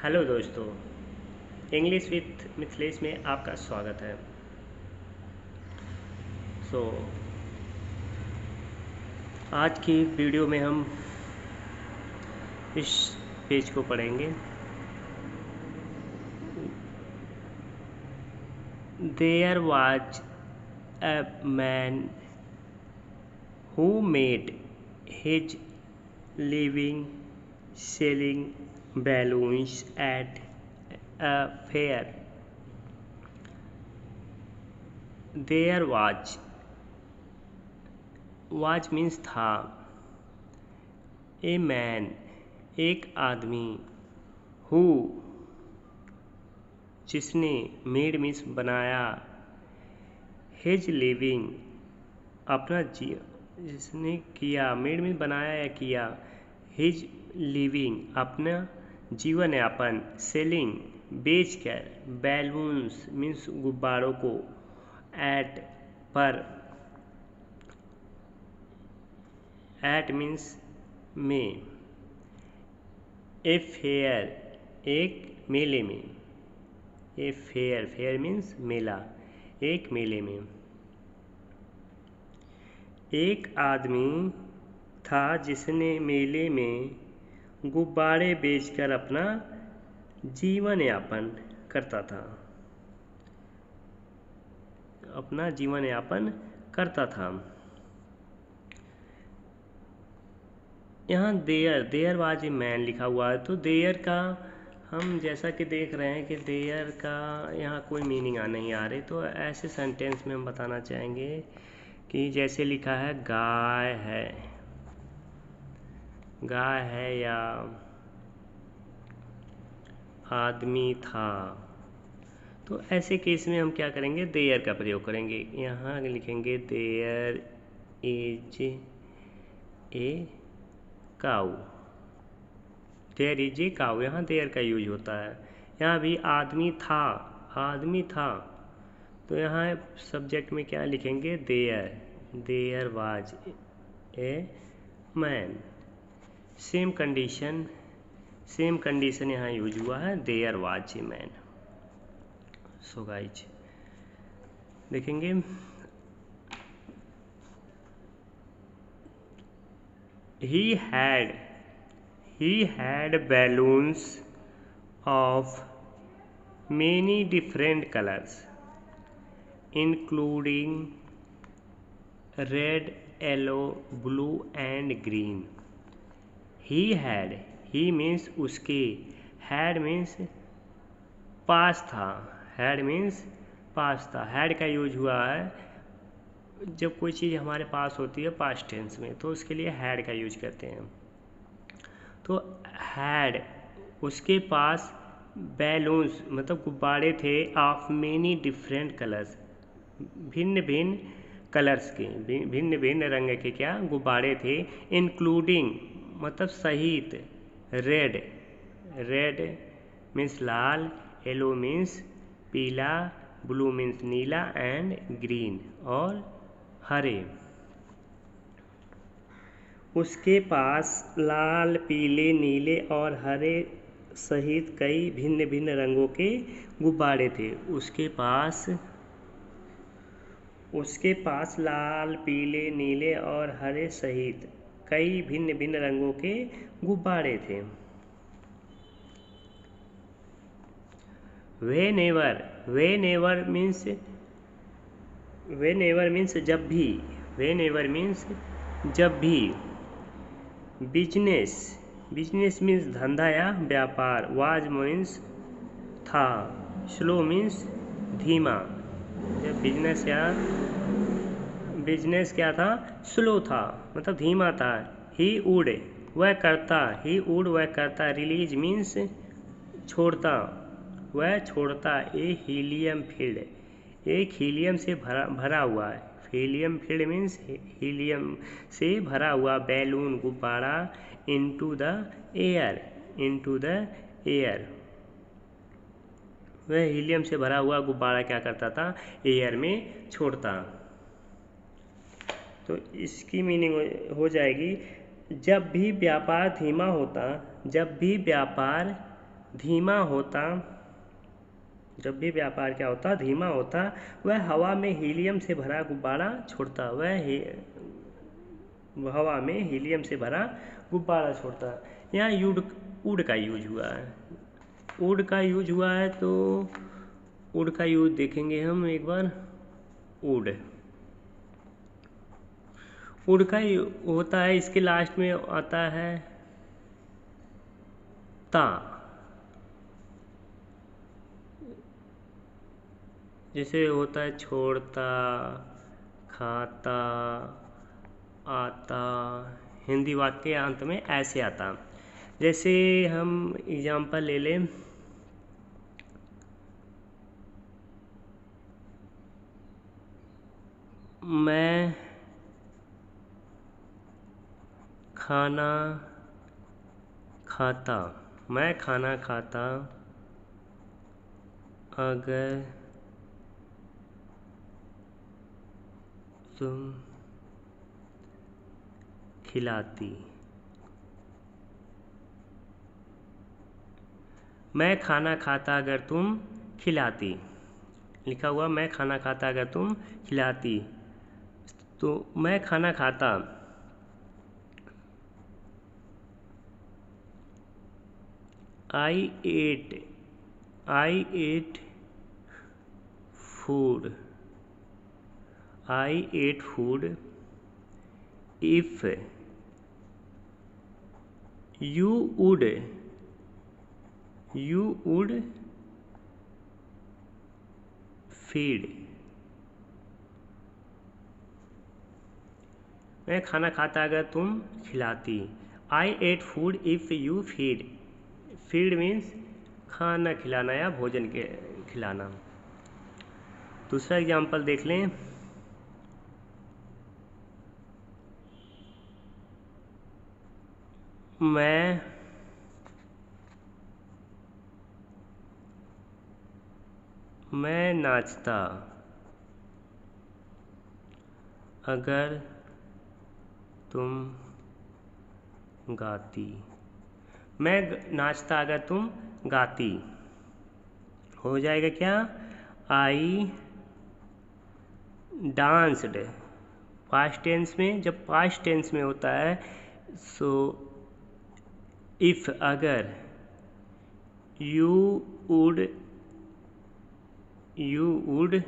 Hello दोस्तों, English with Mithilesh में आपका स्वागत है। आज की वीडियो में हम इस पेज को पढ़ेंगे। There was a man who made his living selling balloons at a fair. There was means था, a man एक आदमी, who जिसने, made means बनाया, his living अपना जिसने किया, made means बनाया या किया, his living अपना जीवन यापन, सेलिंग बेचकर, बैलून्स मीन्स गुब्बारों को, एट पर, एट मीन्स में, ए फेयर एक मेले में, ए फेयर फेयर मीन्स मेला, एक मेले में। एक आदमी था जिसने मेले में गुब्बारे बेचकर अपना जीवन यापन करता था, अपना जीवन यापन करता था। यहाँ देयर वाज ए मैन लिखा हुआ है, तो देयर का हम जैसा कि देख रहे हैं कि देयर का यहाँ कोई मीनिंग नहीं आ रही, तो ऐसे सेंटेंस में हम बताना चाहेंगे कि जैसे लिखा है गाय है या आदमी था, तो ऐसे केस में हम क्या करेंगे, देयर का प्रयोग करेंगे। यहाँ लिखेंगे there is a cow, there is a cow, यहाँ देयर का यूज होता है। यहाँ भी आदमी था, तो यहाँ सब्जेक्ट में क्या लिखेंगे, there was a man. Same condition यहाँ यूज हुआ है, there was a man. So guys देखेंगे, he had balloons of many different colors including red, yellow, blue and green. he means उसके, had means पास था, had का use हुआ है जब कोई चीज़ हमारे पास होती है पास्ट टेंस में, तो उसके लिए हैड का यूज करते हैं। तो हैड उसके पास बैलून्स मतलब गुब्बारे थे, ऑफ मेनी डिफरेंट कलर्स भिन्न भिन्न कलर्स के, भिन्न भिन्न रंग के क्या गुब्बारे थे, इंक्लूडिंग मतलब सहित, रेड मीन्स लाल, येलो मीन्स पीला, blue means Neela and green और हरे। उसके पास लाल, पीले, नीले और हरे सहित कई भिन्न भिन्न रंगों के गुब्बारे थे। उसके पास लाल, पीले, नीले और हरे सहित कई भिन्न भिन्न रंगों के गुब्बारे थे। Whenever means जब भी, whenever means जब भी, बिजनेस मीन्स धंधा या व्यापार, was means था, स्लो मीन्स धीमा, जब बिजनेस क्या था, स्लो था मतलब धीमा था। ही वुड वह करता, रिलीज मीन्स छोड़ता, वह छोड़ता, ए हीलियम फील्ड एक हीलियम से भरा हुआ है, हीलियम फील्ड मीन्स हीलियम से भरा हुआ बैलून गुब्बारा, इनटू द एयर वह हीलियम से भरा हुआ गुब्बारा क्या करता था, एयर में छोड़ता। तो इसकी मीनिंग हो जाएगी, जब भी व्यापार धीमा होता, जब भी व्यापार धीमा होता, जब भी व्यापार क्या होता, धीमा होता, वह हवा में हीलियम से भरा गुब्बारा छोड़ता, हवा में हीलियम से भरा गुब्बारा छोड़ता। यहाँ वुड का यूज हुआ है, वुड का यूज हुआ है, तो वुड का यूज देखेंगे हम एक बार। वुड का होता है, इसके लास्ट में आता है ता, जैसे होता है छोड़ता, खाता, आता, हिंदी वाक्य अंत में ऐसे आता। जैसे हम एग्जाम्पल ले लें, मैं खाना खाता, मैं खाना खाता अगर तुम खिलाती। मैं खाना खाता अगर तुम खिलाती, लिखा हुआ मैं खाना खाता अगर तुम खिलाती। तो मैं खाना खाता, I ate food, I ate food if you would feed। मैं खाना खाता अगर तुम खिलाती। I ate food if you feed। Feed means खाना खिलाना या भोजन के खिलाना। दूसरा एग्जाम्पल देख लें, मैं नाचता अगर तुम गाती। मैं नाचता अगर तुम गाती, हो जाएगा क्या, आई डांस्ड। पास्ट टेंस में, जब पास्ट टेंस में होता है, सो इफ अगर, यू वुड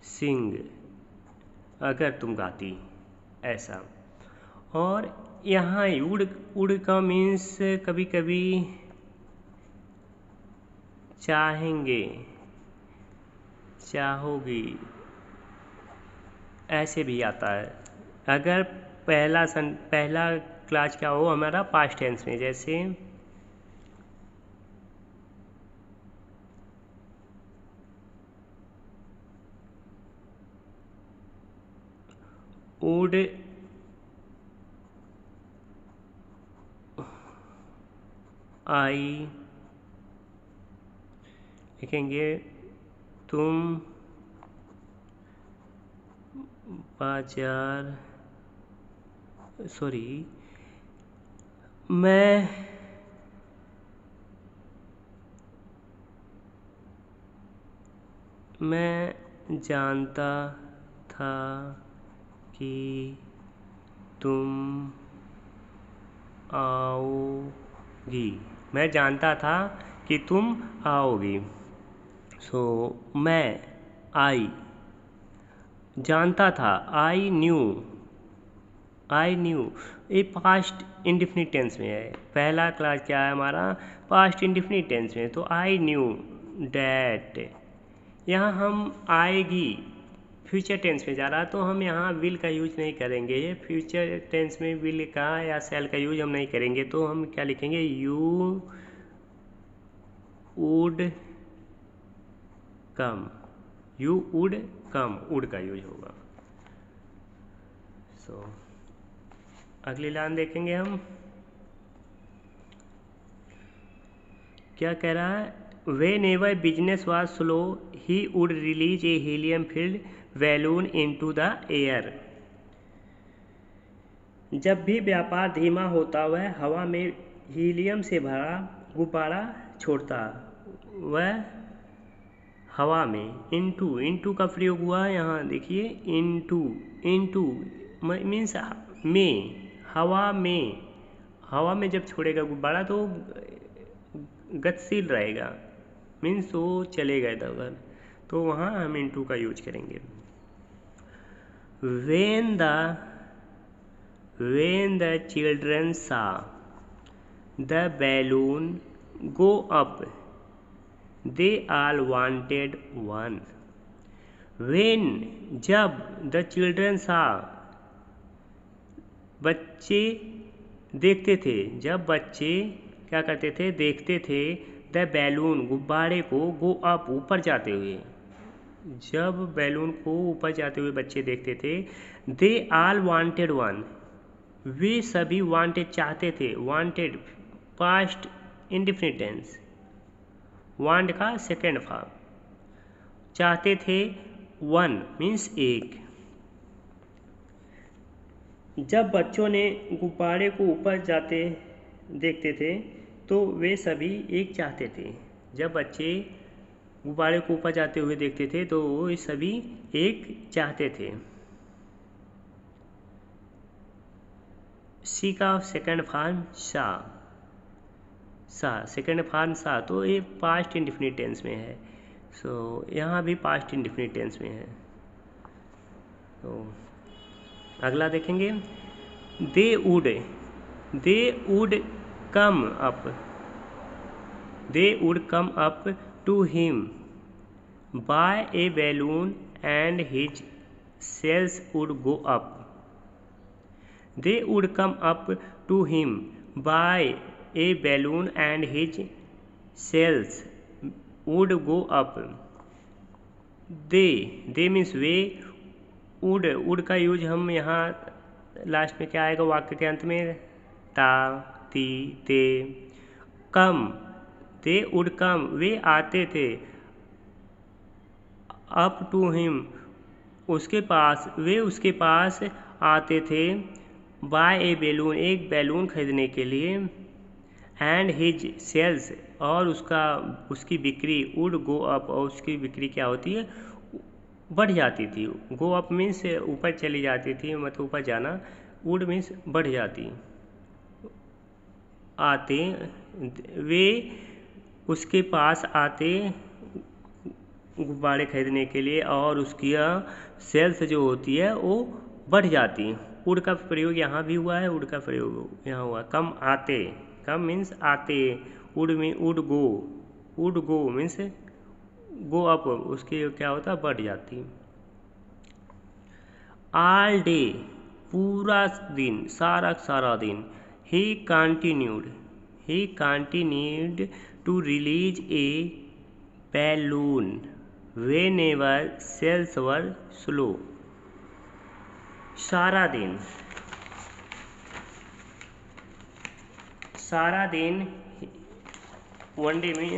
सिंग, अगर तुम गाती, ऐसा। और यहाँ वुड का मीन्स कभी कभी चाहेंगे, चाहोगी, ऐसे भी आता है। अगर पहला क्लास क्या हो हमारा पास्ट टेंस में, जैसे वुड आई, लिखेंगे तुम बाजार, सॉरी, मैं जानता था कि तुम आओगी, मैं जानता था कि तुम आओगी। सो मैं, आई, जानता था, आई न्यू, ये पास्ट इंडेफिनिट टेंस में है। पहला क्लास क्या है हमारा, पास्ट इंडेफिनिट टेंस में, तो आई न्यू डैट। यहाँ हम आएगी फ्यूचर टेंस में जा रहा, तो हम यहाँ विल का यूज नहीं करेंगे। फ्यूचर टेंस में विल का या शैल का यूज हम नहीं करेंगे, तो हम क्या लिखेंगे, you would come, you would come, would का यूज होगा। सो अगली लाइन देखेंगे हम, क्या कह रहा है, Whenever business was slow, he would release a helium-filled balloon into the air। जब भी व्यापार धीमा होता, वह हवा में हीलियम से भरा गुब्बारा छोड़ता, वह हवा में इनटू का प्रयोग हुआ है। यहाँ देखिए इनटू मीन्स में, हवा में जब छोड़ेगा गुब्बारा तो गतिशील रहेगा, मीन्स वो चलेगा इधर उधर, तो वहाँ हम इनटू का यूज करेंगे। when the children saw the balloon go up, they all wanted one. when, जब, the children saw, बच्चे देखते थे, जब बच्चे क्या करते थे, देखते थे, द बैलून, गुब्बारे को, गो अप, ऊपर जाते हुए, जब बैलून को ऊपर जाते हुए बच्चे देखते थे, दे आल वांटेड वन, वे सभी वांटेड, चाहते थे, wanted past indefinite tense, want का सेकेंड फॉर्म, चाहते थे, वन मीन्स एक। जब बच्चों ने गुब्बारे को ऊपर जाते देखते थे तो वे सभी एक चाहते थे, जब बच्चे गुब्बारे को ऊपर जाते हुए देखते थे तो वो सभी एक चाहते थे। सी का सेकंड फॉर्म सा सेकंड फॉर्म सा, तो ये पास्ट इंडेफिनिट टेंस में है, सो यहाँ भी पास्ट इंडेफिनिट टेंस में है। तो अगला देखेंगे, they would come up to him buy a balloon and his sales would go up. They would come up to him buy a balloon and his sales would go up. They means वे, would का use हम यहाँ last में क्या आएगा वाक्य के अंत में, ता, ती, ते। कम, दे वुड कम, वे आते थे, अप टू हिम, उसके पास, वे उसके पास आते थे, बाय ए बैलून, एक बैलून खरीदने के लिए, एंड हिज सेल्स, और उसकी बिक्री, वुड गो अप, और उसकी बिक्री क्या होती है, बढ़ जाती थी। गो अप मीन्स ऊपर चली जाती थी, मतलब ऊपर जाना, वुड मीन्स बढ़ जाती। आते, वे उसके पास आते गुब्बारे खरीदने के लिए, और उसकी सेल्स जो होती है वो बढ़ जाती। वुड का प्रयोग यहाँ भी हुआ है, वुड का प्रयोग यहाँ हुआ। कम आते, कम मीन्स आते, would go means go up, उसकी क्या होता, बढ़ जाती। ऑल डे, पूरा दिन, सारा दिन। He continued to release a balloon whenever sales were slow. सारा दिन, वन डे में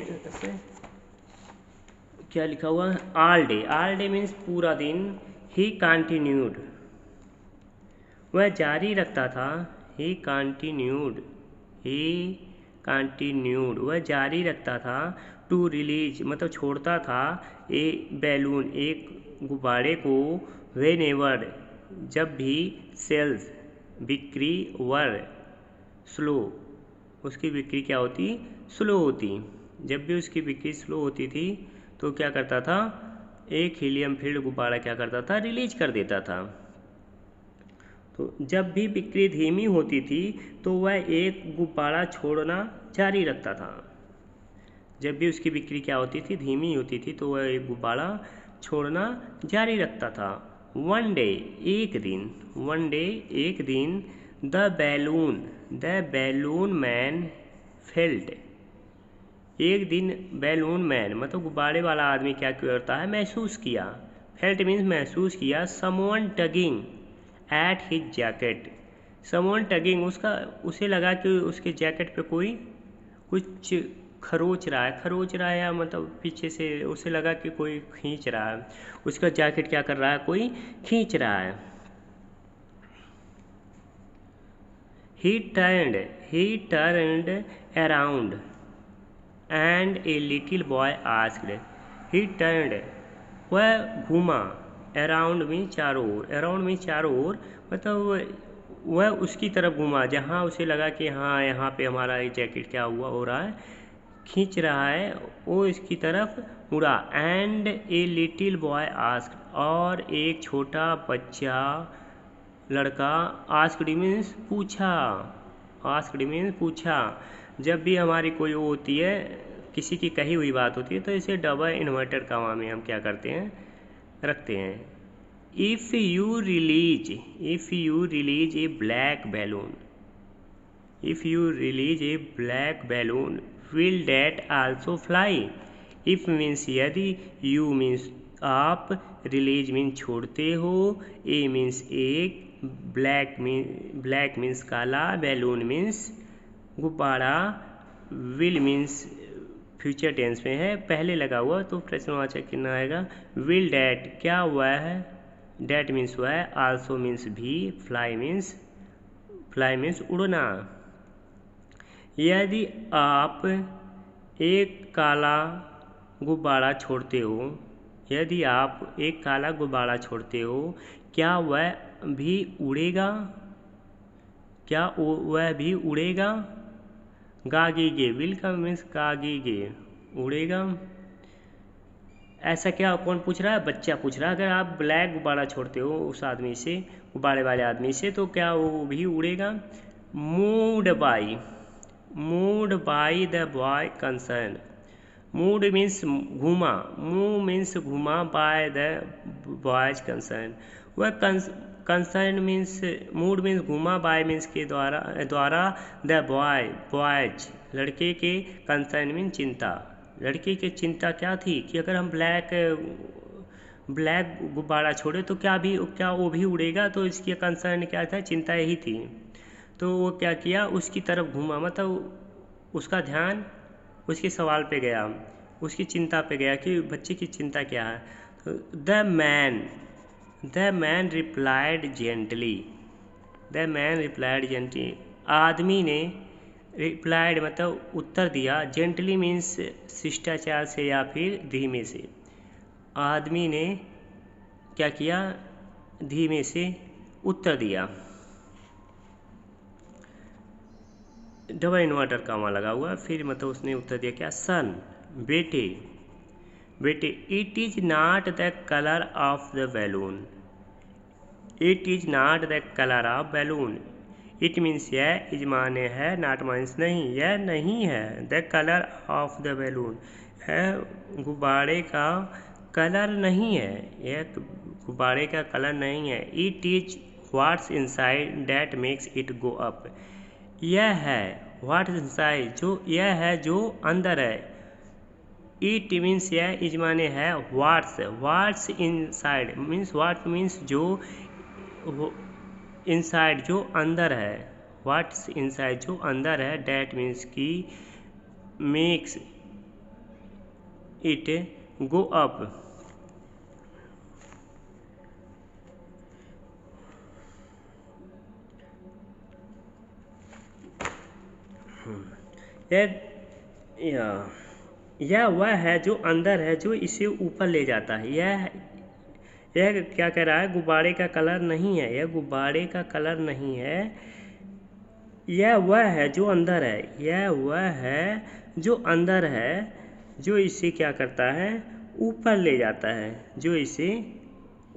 क्या लिखा हुआ है, ऑल डे मीन्स पूरा दिन। ही कंटिन्यूड, वह जारी रखता था, ही कंटिन्यूड, वह जारी रखता था, टू रिलीज मतलब छोड़ता था, ए बैलून, एक गुब्बारे को, व्हेनेवर, जब भी, सेल्स, बिक्री, वर, स्लो, उसकी बिक्री क्या होती, स्लो होती। जब भी उसकी बिक्री स्लो होती थी तो क्या करता था, एक हीलियम फील्ड गुब्बारा क्या करता था, रिलीज कर देता था। तो जब भी बिक्री धीमी होती थी तो वह एक गुब्बारा छोड़ना जारी रखता था। जब भी उसकी बिक्री क्या होती थी, धीमी होती थी, तो वह एक गुब्बारा छोड़ना जारी रखता था। वन डे, एक दिन, द बैलून मैन फेल्ट, एक दिन बैलून मैन मतलब गुब्बारे वाला आदमी क्या करता है, महसूस किया। फेल्ट मीन्स महसूस किया, someone tugging at his jacket, someone tugging, उसे लगा कि उसके जैकेट पे कोई कुछ खरोच रहा है, या मतलब पीछे से उसे लगा कि कोई खींच रहा है, उसका जैकेट क्या कर रहा है, कोई खींच रहा है। ही turned around, and a little boy asked, he turned, वह घूमा, अराउंड में चारों ओर, अराउंड में चारों ओर मतलब वह उसकी तरफ घूमा जहाँ उसे लगा कि हाँ यहाँ पे हमारा ये जैकेट क्या हुआ हो रहा है, खींच रहा है, वो इसकी तरफ मुड़ा। And a little boy asked, और एक छोटा बच्चा लड़का, आस्क्ड मीन्स पूछा, आस्क्ड मीन्स पूछा। जब भी हमारी कोई वो होती है, किसी की कही हुई बात होती है, तो इसे डबल इन्वर्टेड कॉमा में हम क्या करते हैं, रखते हैं। If you release a black balloon, if you release a black balloon will that also fly. If means यदि, यू मीन्स आप, रिलीज मीन्स छोड़ते हो, ए मीन्स एक, ब्लैक मीन्स काला, बैलून मीन्स गुब्बारा, विल मीन्स फ्यूचर टेंस में है, पहले लगा हुआ, तो प्रश्नवाचक कितना आएगा, विल डैट क्या हुआ है, डैट मीन्स हुआ है, आल्सो मीन्स भी, फ्लाई मीन्स उड़ना। यदि आप एक काला गुब्बारा छोड़ते हो, यदि आप एक काला गुब्बारा छोड़ते हो, क्या वह भी उड़ेगा, क्या वह भी उड़ेगा। गागीगे, विल का मीन्स गागीगे, उड़ेगा। ऐसा क्या कौन पूछ रहा है, बच्चा पूछ रहा है। अगर आप ब्लैक गुब्बारा छोड़ते हो उस आदमी से, गुब्बारे वाले आदमी से, तो क्या वो भी उड़ेगा। Moved by the boy concern, mood means घूमा, मूव मीन्स घूमा, बाय द बॉयज कंसर्न, वह कंसर्न मीन्स, मूड मीन्स घूमा, बाय मीन्स के द्वारा द बॉयज लड़के के, कंसर्न मीन्स चिंता, लड़के की चिंता क्या थी कि अगर हम ब्लैक गुब्बारा छोड़े तो क्या वो भी उड़ेगा, तो इसकी कंसर्न क्या था, चिंता यही थी। तो वो क्या किया, उसकी तरफ घूमा, मतलब उसका ध्यान उसके सवाल पे गया, उसकी चिंता पे गया कि बच्चे की चिंता क्या है। तो द मैन रिप्लाइड जेंटली, आदमी ने रिप्लाइड मतलब उत्तर दिया, जेंटली मीन्स शिष्टाचार से या फिर धीमे से। आदमी ने क्या किया, धीमे से उत्तर दिया। डबल इन्वर्टर कॉमा लगा हुआ, फिर मतलब उसने उत्तर दिया क्या, सन, बेटे, it is not the colour of the balloon, it is not the colour of balloon, it means यह, इज माने है, नॉट मीन्स नहीं, यह नहीं है, the colour of the balloon है, गुब्बारे का कलर नहीं है, यह गुब्बारे का कलर नहीं है। It is what's inside that makes it go up, यह है व्हाट्स इनसाइड, जो यह है जो अंदर है। इट मीन्स यह, इज माने है, what's inside means, what means जो, इनसाइड जो अंदर है, व्हाट्स इनसाइड जो अंदर है, डैट मीन्स की, मेक्स इट गो अप। यह वह है जो अंदर है, जो इसे ऊपर ले जाता है। यह क्या कह रहा है, गुब्बारे का कलर नहीं है, यह गुब्बारे का कलर नहीं है, यह वह है जो अंदर है, यह वह है जो अंदर है, जो इसे क्या करता है, ऊपर ले जाता है, जो इसे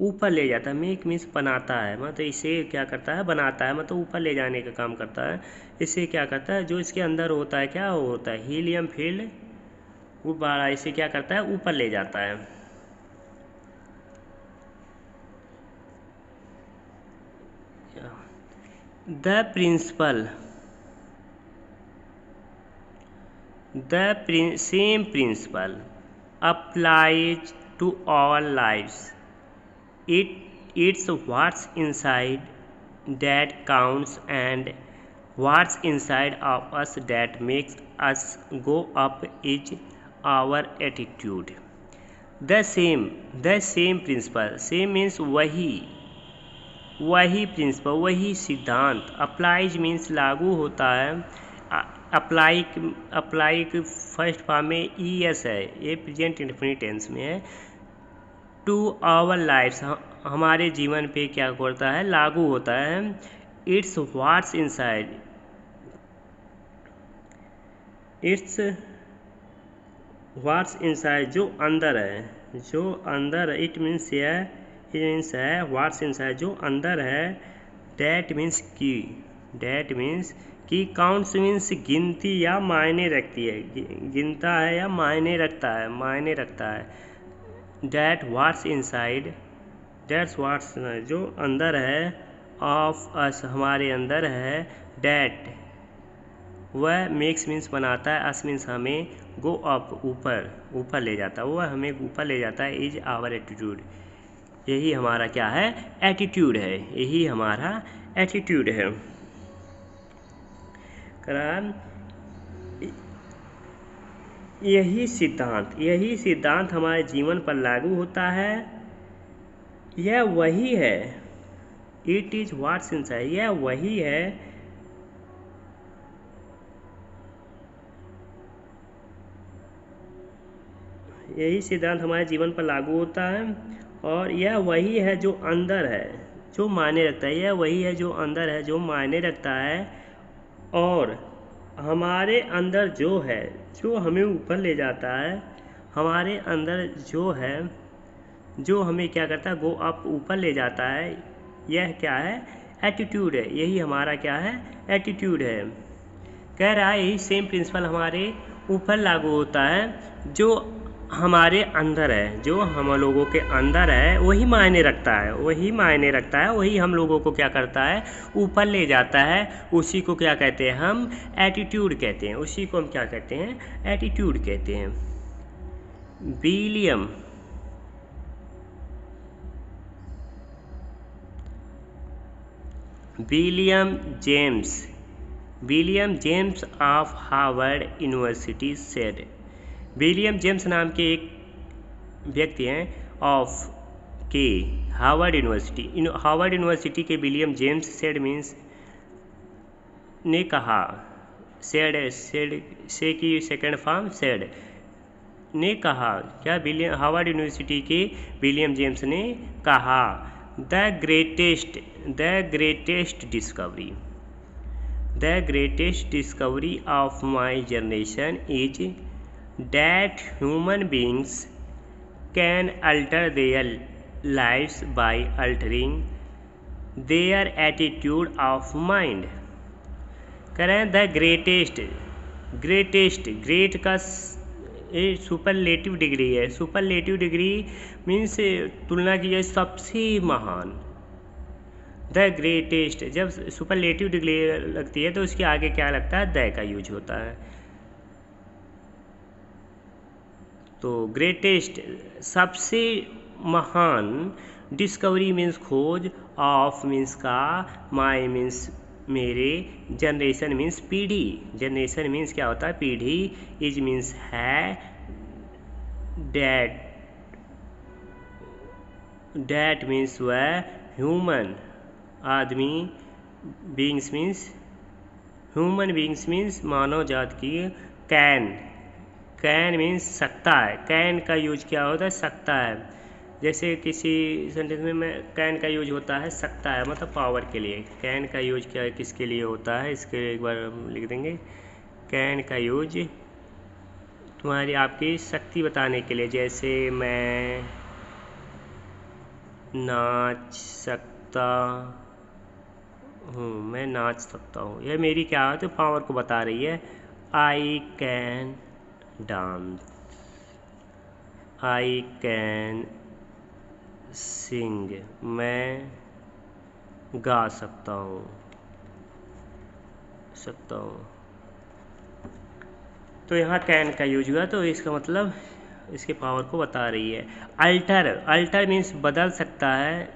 ऊपर ले जाता है। मेक मीन्स बनाता है, मतलब इसे क्या करता है, बनाता है, मतलब ऊपर ले जाने का काम करता है। इसे क्या करता है, जो इसके अंदर होता है, क्या होता है, हीलियम फील्ड गुब्बारा, इसे क्या करता है, ऊपर ले जाता है। The same principle applies to all lives. It's what's inside that counts, and what's inside of us that makes us go up is our attitude. The same principle, same means वही प्रिंसिपल, वही सिद्धांत, applies means लागू होता है, apply की first form में E S है, ये प्रेजेंट इंडेफिनिट टेंस में है। टू आवर लाइफ्स, हमारे जीवन पे क्या करता है, लागू होता है। It's what's inside, it's what's inside, जो अंदर है, जो अंदर, इट मीन्स है व्हाट्स इनसाइड, जो अंदर है। डैट मीन्स की, डैट मीन्स की, काउंट्स मीन्स गिनती या मायने रखती है, गिनता है या मायने रखता है, मायने रखता है। That what's inside, that's what's, जो अंदर है, ऑफ अस, हमारे अंदर है। डैट वह, मेक्स मीन्स बनाता है, अस मीन्स हमें, गो अप ऊपर, ऊपर ले जाता है, वह हमें ऊपर ले जाता है। इज आवर एटीट्यूड, यही हमारा क्या है, एटीट्यूड है, यही हमारा एटीट्यूड है। कारण यही सिद्धांत हमारे जीवन पर लागू होता है। यह वही है, इट इज व्हाट्स इनसाइड, यह वही है यही सिद्धांत हमारे जीवन पर लागू होता है। और यह वही है जो अंदर है, जो मायने रखता है, यह वही है जो अंदर है, जो मायने रखता है। और हमारे अंदर जो है, जो हमें ऊपर ले जाता है, हमारे अंदर जो है, जो हमें क्या करता है, गो अप, ऊपर ले जाता है। यह क्या है, एटीट्यूड है, यही हमारा क्या है, एटीट्यूड है। कह रहा है यही सेम प्रिंसिपल हमारे ऊपर लागू होता है। जो हमारे अंदर है, जो हम लोगों के अंदर है, वही मायने रखता है, वही मायने रखता है, वही हम लोगों को क्या करता है, ऊपर ले जाता है। उसी को क्या कहते हैं हम, एटीट्यूड कहते हैं, उसी को हम क्या कहते हैं, एटीट्यूड कहते हैं। William James of Harvard university said, William James नाम के एक व्यक्ति हैं, ऑफ के, हार्वर्ड यूनिवर्सिटी के विलियम जेम्स सेड मीन्स ने कहा, सेड से की सेकंड फॉर्म सेड, ने कहा, क्या हार्वर्ड यूनिवर्सिटी के विलियम जेम्स ने कहा, the greatest discovery of my generation is that human beings can alter their lives by altering their attitude of mind। कह रहे हैं द ग्रेट का सुपरलेटिव डिग्री है, सुपरलेटिव डिग्री मीन्स तुलना की जाए सबसे महान। द ग्रेटेस्ट, जब सुपरलेटिव डिग्री लगती है तो उसके आगे क्या लगता है, द का यूज होता है। तो ग्रेटेस्ट, सबसे महान, डिस्कवरी मीन्स खोज, ऑफ मीन्स का, माई मीन्स मेरे, जनरेशन मीन्स पीढ़ी, जनरेशन मीन्स क्या होता है, पीढ़ी, इज मीन्स है, डैट मीन्स वह, ह्यूमन आदमी, beings means human beings means मानव जात की, कैन मीन्स सकता है, कैन का यूज क्या होता है, सकता है। जैसे किसी सेंटेंस में कैन का यूज होता है सकता है, मतलब पावर के लिए। कैन का यूज क्या किसके लिए होता है, इसके एक बार हम लिख देंगे। कैन का यूज तुम्हारी आपकी शक्ति बताने के लिए, जैसे मैं नाच सकता हूँ, मैं नाच सकता हूँ, यह मेरी क्या है, तो पावर को बता रही है। I can dance, I can sing, मैं गा सकता हूँ, तो यहाँ कैन का यूज हुआ, तो इसका मतलब इसके पावर को बता रही है। अल्टर मीन्स बदल सकता है,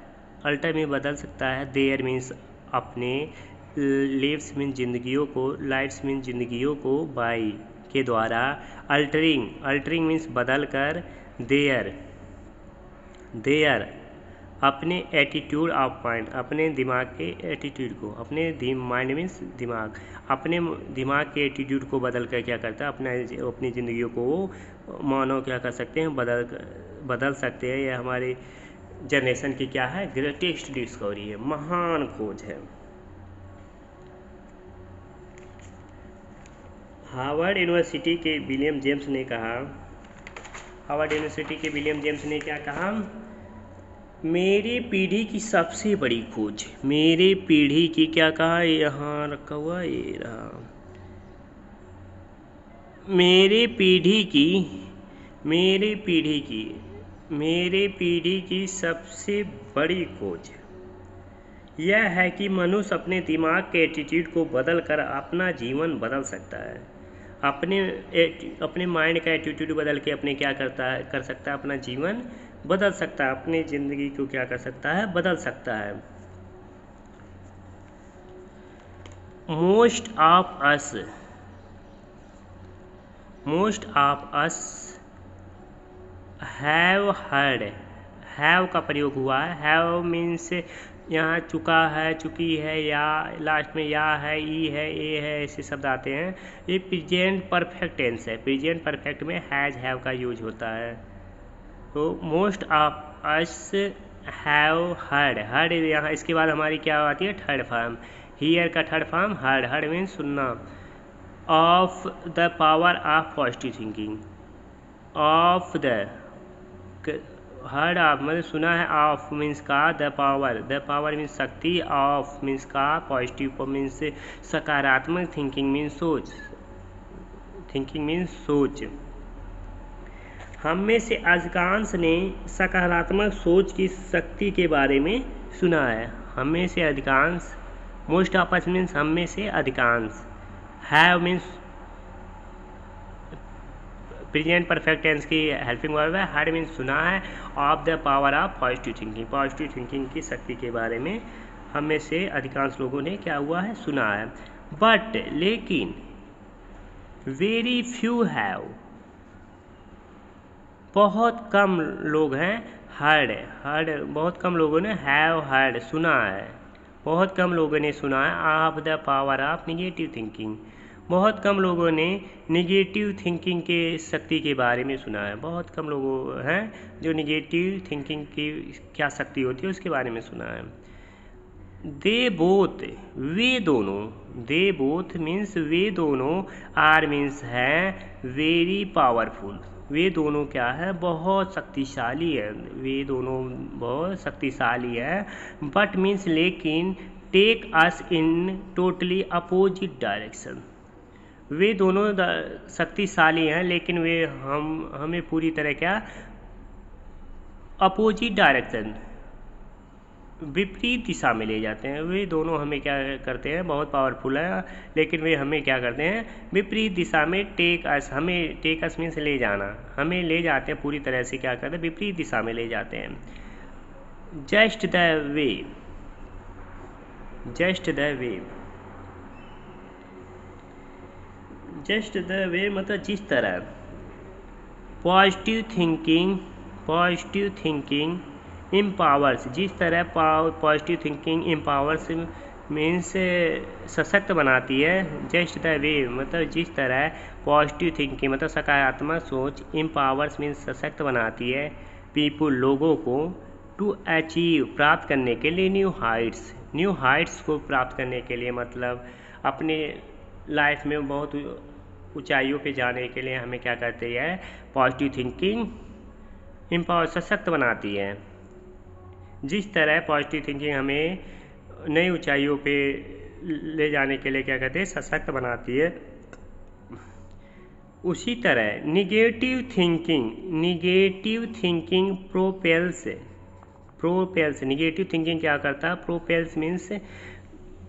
अल्टर में बदल सकता है। देयर मीन्स अपने, लिव्स मीन्स जिंदगियों को, लाइफ्स मीन्स जिंदगियों को, बाई के द्वारा, अल्टरिंग मीन्स बदल कर, देयर अपने एटीट्यूड ऑफ माइंड, अपने दिमाग के एटीट्यूड को, अपने माइंड मीन्स दिमाग, अपने दिमाग के एटीट्यूड को बदल कर क्या करता है, अपनी ज़िंदगी को मानो क्या कर सकते हैं, बदल सकते हैं। यह हमारे जनरेशन की क्या है, ग्रेटेस्ट डिस्कवरी है, महान खोज है। हार्वर्ड यूनिवर्सिटी के विलियम जेम्स ने कहा, हार्वर्ड यूनिवर्सिटी के विलियम जेम्स ने क्या कहा, मेरी पीढ़ी की सबसे बड़ी खोज, मेरी पीढ़ी की क्या कहा, यहाँ रखा हुआ ये रहा, मेरी पीढ़ी की सबसे बड़ी खोज यह है कि मनुष्य अपने दिमाग के एटीट्यूड को बदल कर अपना जीवन बदल सकता है। अपने माइंड का एटीट्यूड बदल के अपने क्या कर सकता है, अपना जीवन बदल सकता है, अपनी ज़िंदगी को क्या कर सकता है, बदल सकता है। Most of us have heard, have का प्रयोग हुआ है। हैव मीन्स यहाँ चुका है, चुकी है, या लास्ट में या है, ई है, ए है, ऐसे शब्द आते हैं। ये प्रेजेंट परफेक्ट टेंस है, प्रेजेंट परफेक्ट में हैज हैव का यूज होता है। तो most of us have heard यहाँ इसके बाद हमारी क्या आती है, थर्ड फॉर्म, हियर का third form heard, heard means सुनना, of the power of positive thinking, of the heard of मतलब सुना है, ऑफ मीन्स का, द पावर मीन्स शक्ति, ऑफ मीन्स का, पॉजिटिव मीन्स सकारात्मक, थिंकिंग मीन्स सोच। हम में से अधिकांश ने सकारात्मक सोच की शक्ति के बारे में सुना है। हम में से अधिकांश, मोस्ट ऑफ अस मीन्स हम में से अधिकांश, have means present perfect tense की हेल्पिंग वर्ब है, हर्ड मीन्स सुना है, of the power of positive thinking, positive thinking की शक्ति के बारे में हम में से अधिकांश लोगों ने क्या हुआ है, सुना है। बट लेकिन वेरी फ्यू हैव, बहुत कम लोग हैं, हर्ड बहुत कम लोगों ने हैव हर्ड सुना है, बहुत कम लोगों ने सुना है, of the power of negative thinking, बहुत कम लोगों ने निगेटिव थिंकिंग के शक्ति के बारे में सुना है। बहुत कम लोग हैं जो निगेटिव थिंकिंग की क्या शक्ति होती है उसके बारे में सुना है। दे बोथ, वे दोनों, दे बोथ मीन्स वे दोनों, आर मीन्स है वेरी पावरफुल, वे दोनों क्या है, बहुत शक्तिशाली है, वे दोनों बहुत शक्तिशाली है। बट मीन्स लेकिन, टेक अस इन टोटली अपोजिट डायरेक्शन, वे दोनों शक्तिशाली हैं लेकिन वे हमें पूरी तरह क्या, अपोजिट डायरेक्शन, विपरीत दिशा में ले जाते हैं। वे दोनों हमें क्या करते हैं, बहुत पावरफुल है लेकिन वे हमें क्या करते हैं, विपरीत दिशा में, टेक अस मीन्स ले जाना, हमें ले जाते हैं पूरी तरह से क्या करते हैं, विपरीत दिशा में ले जाते हैं। जस्ट द वे मतलब जिस तरह, पॉजिटिव थिंकिंग एम्पावर्स, जिस तरह पॉजिटिव थिंकिंग एम्पावर्स मीन्स सशक्त बनाती है। जस्ट द वे मतलब जिस तरह पॉजिटिव थिंकिंग मतलब सकारात्मक सोच, एम्पावर्स मीन्स सशक्त बनाती है, पीपुल लोगों को, टू अचीव प्राप्त करने के लिए, न्यू हाइट्स को प्राप्त करने के लिए, मतलब अपने लाइफ में बहुत ऊंचाइयों पे जाने के लिए हमें क्या करती है, पॉजिटिव थिंकिंग एम्पावर सशक्त बनाती है। जिस तरह पॉजिटिव थिंकिंग हमें नई ऊंचाइयों पे ले जाने के लिए क्या करते हैं, सशक्त बनाती है, उसी तरह negative thinking propels, negative thinking क्या करता है, प्रोपेल्स मीन्स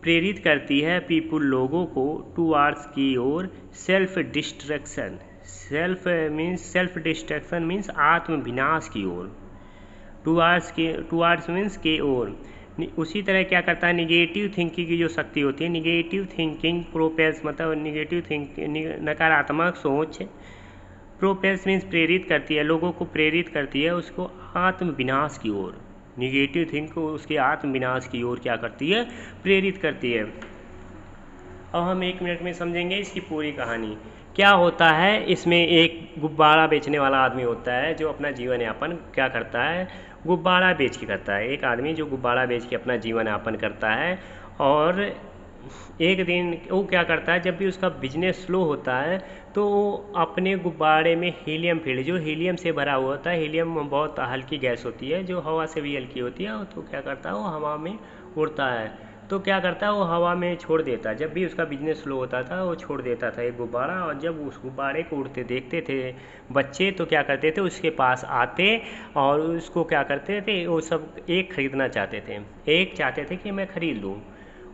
प्रेरित करती है, पीपुल लोगों को, टूवार्ड्स की ओर, सेल्फ डिस्ट्रक्शन मीन्स आत्मविनाश की ओर, टूवार्ड्स मीन्स के ओर। उसी तरह क्या करता है, निगेटिव थिंकिंग की जो शक्ति होती है, निगेटिव थिंकिंग प्रोपेल्स मतलब निगेटिव थिंकिंग नकारात्मक सोच, प्रोपेल्स मीन्स प्रेरित करती है, लोगों को प्रेरित करती है उसको आत्मविनाश की ओर, निगेटिव थिंक को उसके आत्मविनाश की ओर क्या करती है, प्रेरित करती है। अब हम 1 मिनट में समझेंगे इसकी पूरी कहानी। क्या होता है, इसमें एक गुब्बारा बेचने वाला आदमी होता है जो अपना जीवन यापन क्या करता है, गुब्बारा बेच के करता है। एक आदमी जो गुब्बारा बेच के अपना जीवन यापन करता है, और एक दिन वो क्या करता है, जब भी उसका बिजनेस स्लो होता है तो वो अपने गुब्बारे में हीलियम फील्ड, जो हीलियम से भरा हुआ होता है, हीलियम बहुत हल्की गैस होती है जो हवा से भी हल्की होती है, तो क्या करता है वो हवा में उड़ता है। तो क्या करता है वो हवा में छोड़ देता है। जब भी उसका बिजनेस स्लो होता था वो छोड़ देता था एक गुब्बारा, और जब उस गुब्बारे को उड़ते देखते थे बच्चे तो क्या करते थे, उसके पास आते और उसको क्या करते थे, वो सब एक खरीदना चाहते थे, एक चाहते थे कि मैं खरीद लूँ।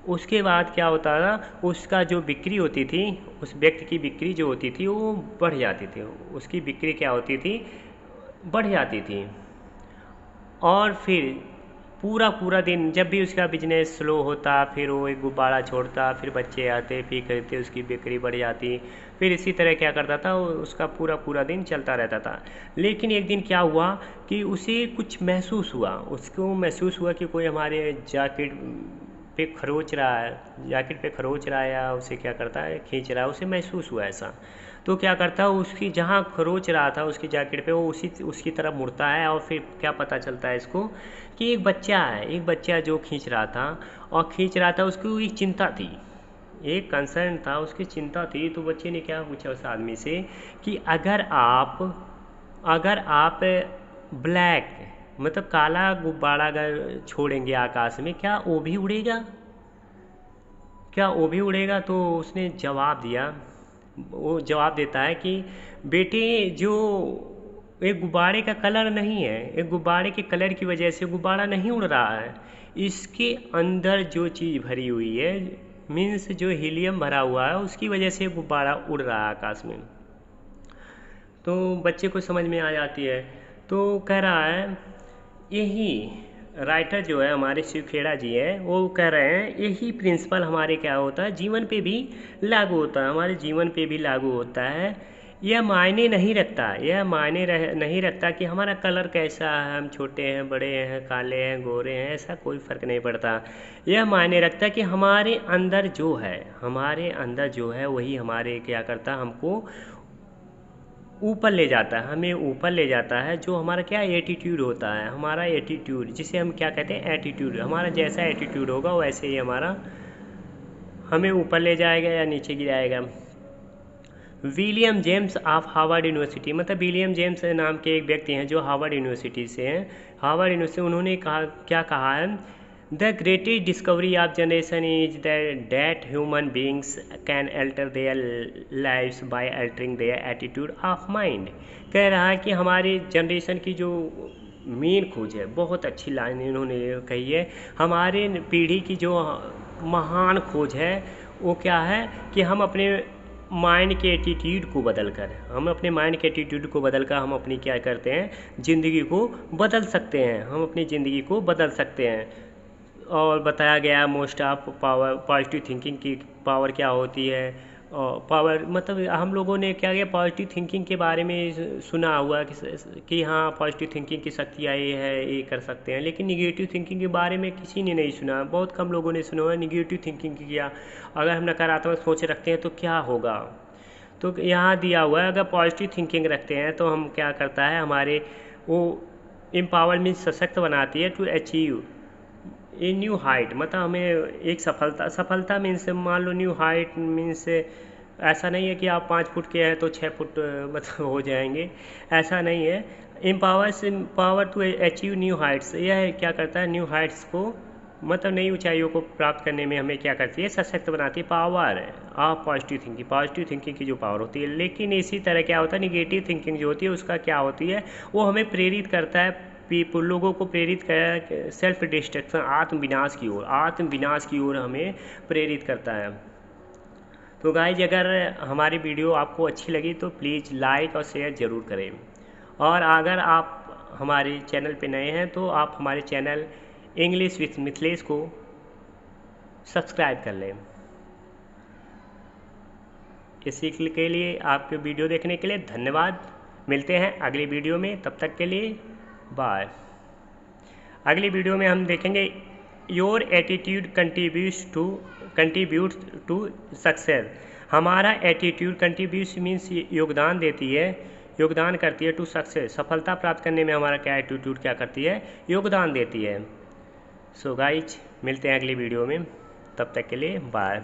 उसके बाद क्या होता था, उसका जो बिक्री होती थी, उस व्यक्ति की बिक्री जो होती थी वो बढ़ जाती थी, उसकी बिक्री क्या होती थी, बढ़ जाती थी। और फिर पूरा दिन जब भी उसका बिजनेस स्लो होता, फिर वो एक गुब्बारा छोड़ता, फिर बच्चे आते, फिर खरीदते, उसकी बिक्री बढ़ जाती। फिर इसी तरह क्या करता था, वो उसका पूरा दिन चलता रहता था। लेकिन एक दिन क्या हुआ कि उसे कुछ महसूस हुआ, उसको महसूस हुआ कि कोई हमारे जैकेट पे खरोच रहा है, जैकेट पे खरोच रहा है, या उसे क्या करता है, खींच रहा है, उसे महसूस हुआ ऐसा। तो क्या करता है, उसकी जहाँ खरोच रहा था उसकी जैकेट पे, वो उसकी तरफ मुड़ता है, और फिर क्या पता चलता है इसको कि एक बच्चा है, एक बच्चा जो खींच रहा था, और खींच रहा था, उसको एक चिंता थी, एक कंसर्न था, उसकी चिंता थी। तो बच्चे ने क्या पूछा उस आदमी से कि अगर आप ब्लैक मतलब काला गुब्बारा अगर छोड़ेंगे आकाश में, क्या वो भी उड़ेगा, क्या वो भी उड़ेगा? तो उसने जवाब दिया, वो जवाब देता है कि बेटे, जो एक गुब्बारे का कलर नहीं है, एक गुब्बारे के कलर की वजह से गुब्बारा नहीं उड़ रहा है, इसके अंदर जो चीज़ भरी हुई है, मीन्स जो हीलियम भरा हुआ है, उसकी वजह से गुब्बारा उड़ रहा है आकाश में। तो बच्चे को समझ में आ जाती है। तो कह रहा है, यही राइटर जो है हमारे शिव खेड़ा जी हैं, वो कह रहे हैं यही प्रिंसिपल हमारे क्या होता है, जीवन पे भी लागू होता है, हमारे जीवन पे भी लागू होता है। यह मायने नहीं रखता, नहीं रखता कि हमारा कलर कैसा है, हम छोटे हैं, बड़े हैं, काले हैं, गोरे हैं, ऐसा कोई फ़र्क नहीं पड़ता। यह मायने रखता कि हमारे अंदर जो है वही हमारे क्या करता, हमको ऊपर ले जाता है, हमें ऊपर ले जाता है। जो हमारा क्या एटीट्यूड होता है, हमारा एटीट्यूड, जिसे हम क्या कहते हैं, एटीट्यूड, हमारा जैसा एटीट्यूड होगा वैसे ही हमारा हमें ऊपर ले जाएगा या नीचे गिराएगा। William James of Harvard University, मतलब विलियम जेम्स नाम के एक व्यक्ति हैं जो हार्वर्ड यूनिवर्सिटी से हैं, हार्वर्ड यूनिवर्सिटी, उन्होंने क्या कहा है, the greatest discovery of generation is that human beings can alter their lifes by altering their attitude of mind. कह रहा है कि हमारे जनरेशन की जो मेन खोज है, बहुत अच्छी लाइन इन्होंने कही है, हमारे पीढ़ी की जो महान खोज है वो क्या है कि हम अपने माइंड के एटीट्यूड को बदल कर हम अपनी क्या करते हैं, ज़िंदगी को बदल सकते हैं, हम अपनी ज़िंदगी को बदल सकते हैं। और बताया गया most of power, positive thinking की पावर क्या होती है, और पावर मतलब हम लोगों ने क्या किया, पॉजिटिव थिंकिंग के बारे में सुना हुआ कि हाँ पॉजिटिव थिंकिंग की शक्तियाँ ये है, ये कर सकते हैं, लेकिन निगेटिव थिंकिंग के बारे में किसी ने नहीं सुना, बहुत कम लोगों ने सुना हुआ निगेटिव थिंकिंग की क्या, अगर हम नकारात्मक सोच रखते हैं तो क्या होगा। तो यहाँ दिया हुआ है, अगर पॉजिटिव थिंकिंग रखते हैं तो हम क्या करता है, हमारे वो एम्पावर मीन्स सशक्त बनाती है, to achieve a new height, मतलब हमें एक सफलता मीन्स मान लो न्यू हाइट मीन्स ऐसा नहीं है कि आप 5 फुट के हैं तो 6 फुट मतलब हो जाएंगे, ऐसा नहीं है। Power to achieve new heights, यह क्या करता है, न्यू हाइट्स को मतलब नई ऊंचाइयों को प्राप्त करने में हमें क्या करती है, सशक्त बनाती है। पावर ऑफ पॉजिटिव थिंकिंग की जो पावर होती है। लेकिन इसी तरह क्या होता है, निगेटिव थिंकिंग जो होती है उसका क्या होती है, वो हमें प्रेरित करता है, लोगों को प्रेरित कर सेल्फ डिस्ट्रक्शन, आत्मविनाश की ओर हमें प्रेरित करता है। तो गाइज, अगर हमारी वीडियो आपको अच्छी लगी तो प्लीज़ लाइक और शेयर ज़रूर करें, और अगर आप हमारे चैनल पे नए हैं तो आप हमारे चैनल इंग्लिश विथ मिथिलेश को सब्सक्राइब कर लें। इसी के लिए आपके वीडियो देखने के लिए धन्यवाद। मिलते हैं अगली वीडियो में, तब तक के लिए बाय। अगली वीडियो में हम देखेंगे your attitude contributes to success. हमारा एटीट्यूड कंट्रीब्यूट्स मीन्स योगदान देती है, योगदान करती है टू सक्सेस, सफलता प्राप्त करने में हमारा क्या एटीट्यूड क्या करती है, योगदान देती है। सो गाइज मिलते हैं अगली वीडियो में, तब तक के लिए बाय।